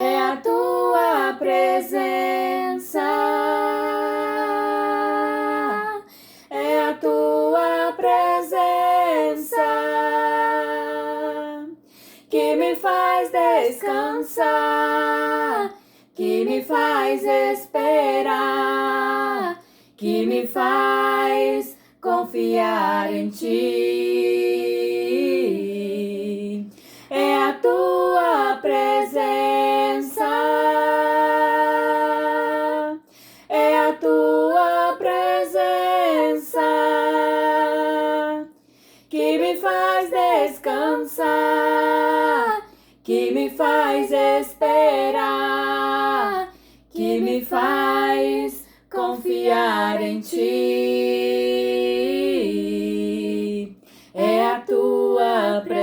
É a tua presença, é a tua presença que me faz descansar, que me faz esperar, que me faz confiar em ti. É a tua presença, é a tua presença que me faz descansar, que me faz esperar, que me faz confiar em ti. É a tua presença.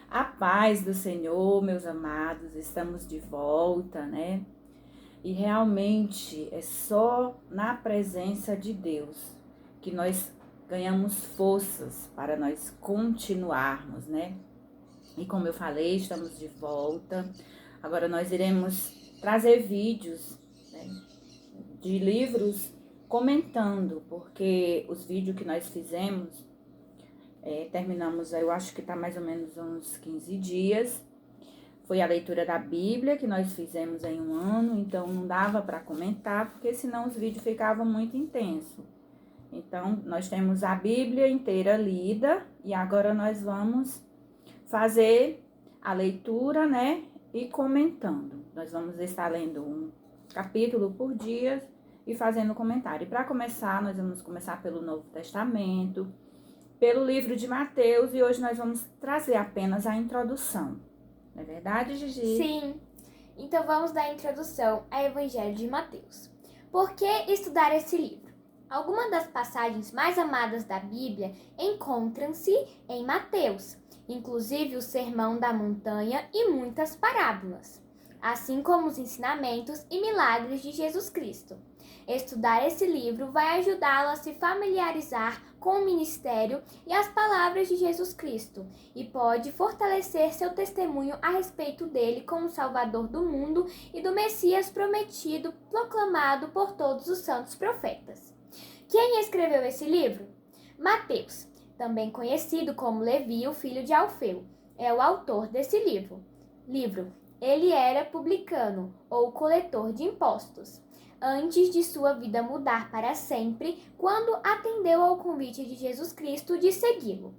A paz do Senhor, meus amados, estamos de volta, né? E realmente é só na presença de Deus que nós ganhamos forças para nós continuarmos, né? E como eu falei, estamos de volta. Agora nós iremos trazer vídeos, né, de livros comentando, porque os vídeos que nós fizemos, terminamos, eu acho que está mais ou menos uns 15 dias. Foi a leitura da Bíblia que nós fizemos em um ano, então não dava para comentar, porque senão os vídeos ficavam muito intensos. Então, nós temos a Bíblia inteira lida e agora nós vamos fazer a leitura, né? E comentando. Nós vamos estar lendo um capítulo por dia e fazendo comentário. E para começar, nós vamos começar pelo Novo Testamento, pelo livro de Mateus, e hoje nós vamos trazer apenas a introdução. Não é verdade, Gigi? Sim. Então vamos dar a introdução ao Evangelho de Mateus. Por que estudar esse livro? Algumas das passagens mais amadas da Bíblia encontram-se em Mateus, inclusive o Sermão da Montanha e muitas parábolas, assim como os ensinamentos e milagres de Jesus Cristo. Estudar esse livro vai ajudá-lo a se familiarizar com o ministério e as palavras de Jesus Cristo e pode fortalecer seu testemunho a respeito dele como Salvador do mundo e do Messias prometido, proclamado por todos os santos profetas. Quem escreveu esse livro? Mateus, também conhecido como Levi, o filho de Alfeu, é o autor desse livro. Ele era publicano ou coletor de impostos, antes de sua vida mudar para sempre, quando atendeu ao convite de Jesus Cristo de segui-lo.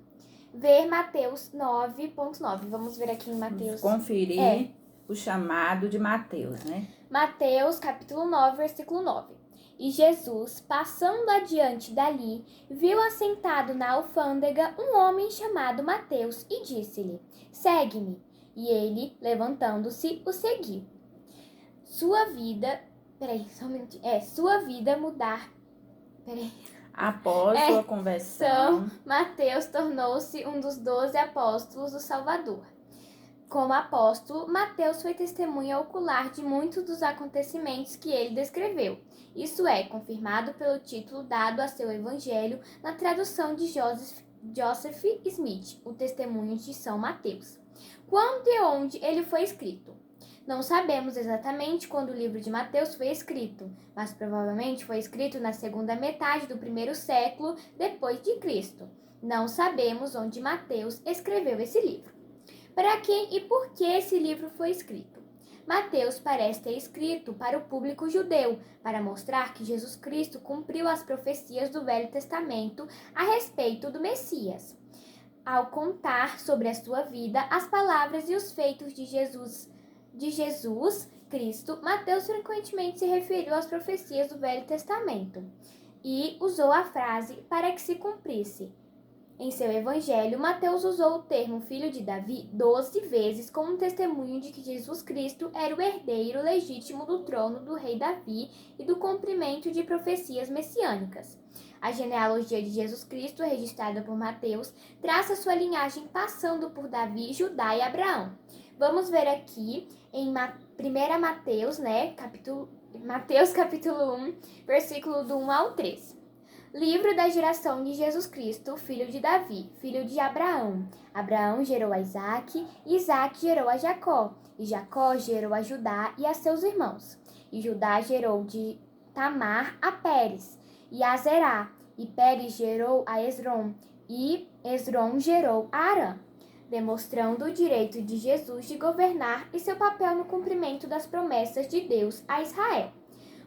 Ver Mateus 9.9. Vamos ver aqui em Mateus. Vamos conferir o chamado de Mateus, né? Mateus, capítulo 9, versículo 9. E Jesus, passando adiante dali, viu assentado na alfândega um homem chamado Mateus e disse-lhe: Segue-me. E ele, levantando-se, o seguiu. Sua vida mudar. Após sua conversão, Mateus tornou-se um dos 12 apóstolos do Salvador. Como apóstolo, Mateus foi testemunha ocular de muitos dos acontecimentos que ele descreveu. Isso é confirmado pelo título dado a seu evangelho na tradução de Joseph Smith, o Testemunho de São Mateus. Quando e onde ele foi escrito? Não sabemos exatamente quando o livro de Mateus foi escrito, mas provavelmente foi escrito na segunda metade do primeiro século depois de Cristo. Não sabemos onde Mateus escreveu esse livro. Para quem e por que esse livro foi escrito? Mateus parece ter escrito para o público judeu, para mostrar que Jesus Cristo cumpriu as profecias do Velho Testamento a respeito do Messias. Ao contar sobre a sua vida, as palavras e os feitos de Jesus Cristo, Mateus frequentemente se referiu às profecias do Velho Testamento e usou a frase para que se cumprisse. Em seu evangelho, Mateus usou o termo filho de Davi 12 vezes como testemunho de que Jesus Cristo era o herdeiro legítimo do trono do rei Davi e do cumprimento de profecias messiânicas. A genealogia de Jesus Cristo, registrada por Mateus, traça sua linhagem passando por Davi, Judá e Abraão. Vamos ver aqui em 1 Mateus, Mateus capítulo 1, versículo do 1 ao 3. Livro da geração de Jesus Cristo, filho de Davi, filho de Abraão. Abraão gerou a Isaque, e Isaque gerou a Jacó, e Jacó gerou a Judá e a seus irmãos. E Judá gerou de Tamar a Pérez, e a Zerá, e Pérez gerou a Esrom, e Esrom gerou a Arã, demonstrando o direito de Jesus de governar e seu papel no cumprimento das promessas de Deus a Israel.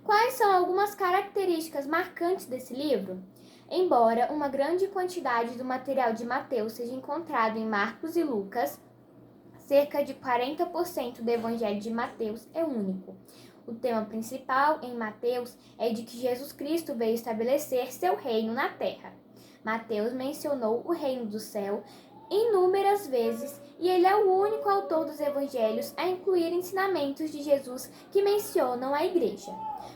Quais são algumas características marcantes desse livro? Embora uma grande quantidade do material de Mateus seja encontrado em Marcos e Lucas, cerca de 40% do Evangelho de Mateus é único. O tema principal em Mateus é de que Jesus Cristo veio estabelecer seu reino na terra. Mateus mencionou o reino do céu inúmeras vezes e ele é o único autor dos evangelhos a incluir ensinamentos de Jesus que mencionam a igreja.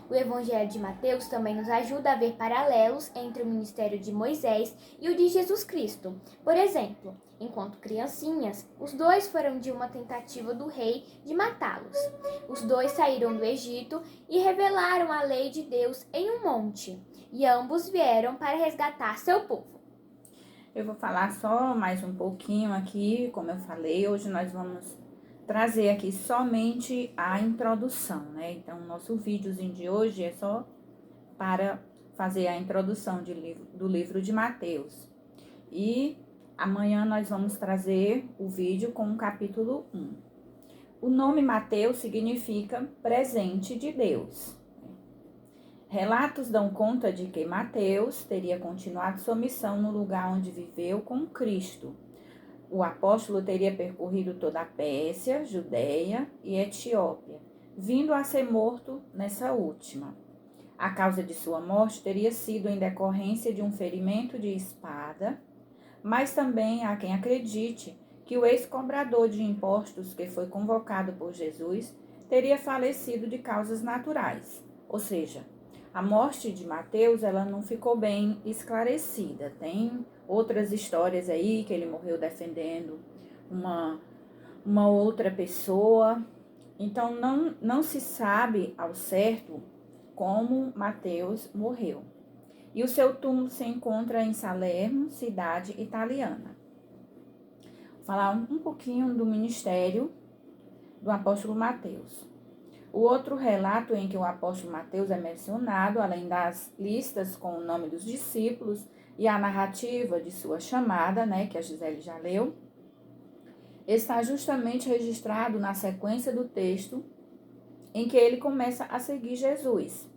O Evangelho de Mateus também nos ajuda a ver paralelos entre o ministério de Moisés e o de Jesus Cristo. Por exemplo, enquanto criancinhas, os dois foram de uma tentativa do rei de matá-los. Os dois saíram do Egito e revelaram a lei de Deus em um monte, e ambos vieram para resgatar seu povo. Eu vou falar só mais um pouquinho aqui, como eu falei, hoje nós vamos trazer aqui somente a introdução, né? Então, o nosso videozinho de hoje é só para fazer a introdução do livro de Mateus. E amanhã nós vamos trazer o vídeo com o capítulo 1. O nome Mateus significa presente de Deus. Relatos dão conta de que Mateus teria continuado sua missão no lugar onde viveu com Cristo. O apóstolo teria percorrido toda a Pérsia, Judéia e Etiópia, vindo a ser morto nessa última. A causa de sua morte teria sido em decorrência de um ferimento de espada, mas também há quem acredite que o ex-cobrador de impostos que foi convocado por Jesus teria falecido de causas naturais, ou seja, a morte de Mateus, ela não ficou bem esclarecida. Tem outras histórias aí que ele morreu defendendo uma outra pessoa. Então, não se sabe ao certo como Mateus morreu. E o seu túmulo se encontra em Salerno, cidade italiana. Vou falar um pouquinho do ministério do apóstolo Mateus. O outro relato em que o apóstolo Mateus é mencionado, além das listas com o nome dos discípulos e a narrativa de sua chamada, né, que a Gisele já leu, está justamente registrado na sequência do texto em que ele começa a seguir Jesus.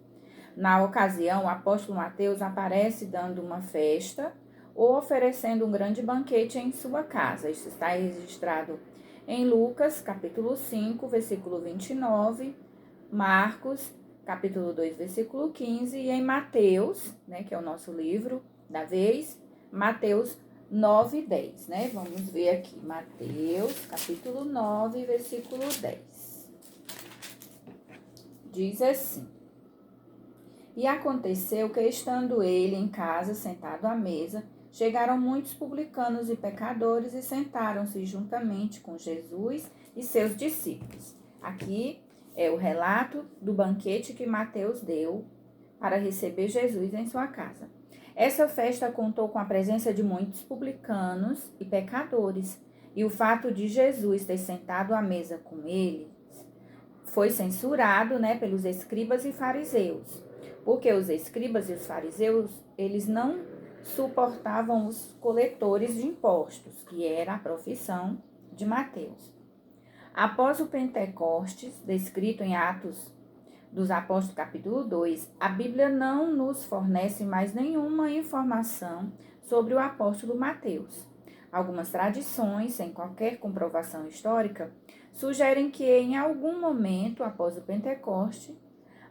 Na ocasião, o apóstolo Mateus aparece dando uma festa ou oferecendo um grande banquete em sua casa. Isso está registrado em Lucas, capítulo 5, versículo 29, Marcos, capítulo 2, versículo 15, e em Mateus, né, que é o nosso livro da vez, Mateus 9, 10, né? Vamos ver aqui, Mateus, capítulo 9, versículo 10. Diz assim: E aconteceu que, estando ele em casa, sentado à mesa, chegaram muitos publicanos e pecadores e sentaram-se juntamente com Jesus e seus discípulos. Aqui é o relato do banquete que Mateus deu para receber Jesus em sua casa. Essa festa contou com a presença de muitos publicanos e pecadores, e o fato de Jesus ter sentado à mesa com eles foi censurado, né, pelos escribas e fariseus, porque os escribas e os fariseus, eles não suportavam os coletores de impostos, que era a profissão de Mateus. Após o Pentecostes, descrito em Atos dos Apóstolos, capítulo 2, a Bíblia não nos fornece mais nenhuma informação sobre o apóstolo Mateus. Algumas tradições, sem qualquer comprovação histórica, sugerem que em algum momento após o Pentecoste,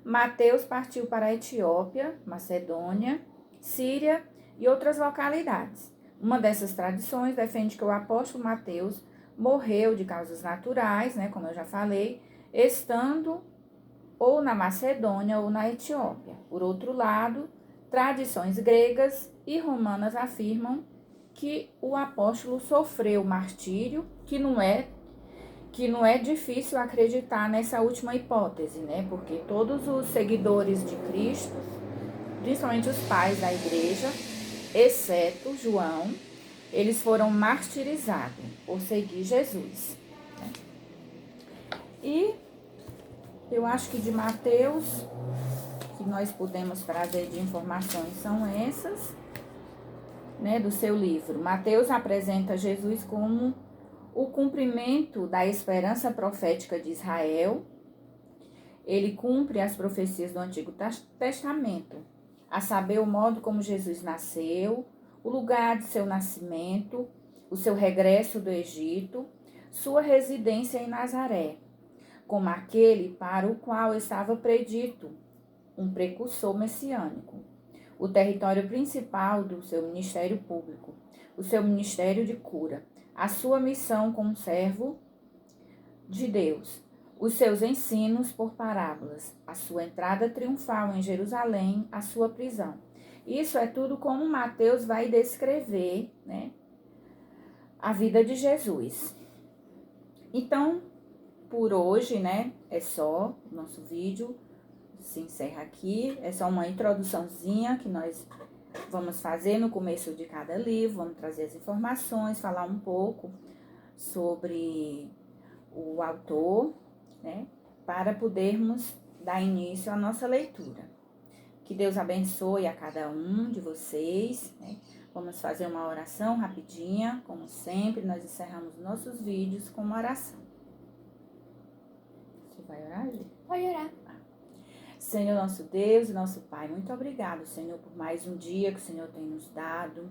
Mateus partiu para a Etiópia, Macedônia, Síria e outras localidades. Uma dessas tradições defende que o apóstolo Mateus morreu de causas naturais, né, como eu já falei, estando ou na Macedônia ou na Etiópia. Por outro lado, tradições gregas e romanas afirmam que o apóstolo sofreu martírio, que não é difícil acreditar nessa última hipótese, né? Porque todos os seguidores principalmente os pais da igreja, exceto João, eles foram martirizados por seguir Jesus. Né? E eu acho que de Mateus, que nós podemos trazer de informações são essas, né, do seu livro. Mateus apresenta Jesus como o cumprimento da esperança profética de Israel. Ele cumpre as profecias do Antigo Testamento, a saber, o modo como Jesus nasceu, o lugar de seu nascimento, o seu regresso do Egito, sua residência em Nazaré, como aquele para o qual estava predito um precursor messiânico, o território principal do seu ministério público, o seu ministério de cura, a sua missão como servo de Deus, os seus ensinos por parábolas, a sua entrada triunfal em Jerusalém, a sua prisão. Isso é tudo como Mateus vai descrever, né, a vida de Jesus. Então, por hoje, né, é só o nosso vídeo. Se encerra aqui, é só uma introduçãozinha que nós vamos fazer no começo de cada livro, vamos trazer as informações, falar um pouco sobre o autor, né, para podermos dar início à nossa leitura. Que Deus abençoe a cada um de vocês, né? Vamos fazer uma oração rapidinha, como sempre, nós encerramos nossos vídeos com uma oração. Você vai orar, Gi? Pode orar. Senhor nosso Deus e nosso Pai, muito obrigado, Senhor, por mais um dia que o Senhor tem nos dado.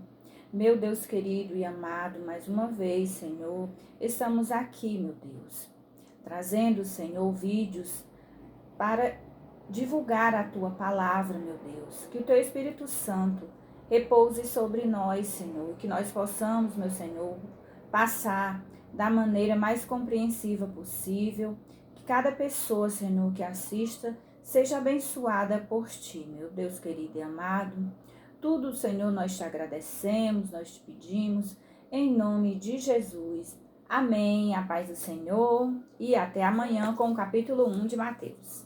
Meu Deus querido e amado, mais uma vez, Senhor, estamos aqui, meu Deus, trazendo, Senhor, vídeos para divulgar a Tua palavra, meu Deus. Que o Teu Espírito Santo repouse sobre nós, Senhor, que nós possamos, meu Senhor, passar da maneira mais compreensiva possível, que cada pessoa, Senhor, que assista, seja abençoada por Ti, meu Deus querido e amado. Tudo, Senhor, nós te agradecemos, nós te pedimos, em nome de Jesus. Amém. A paz do Senhor e até amanhã com o capítulo 1 de Mateus.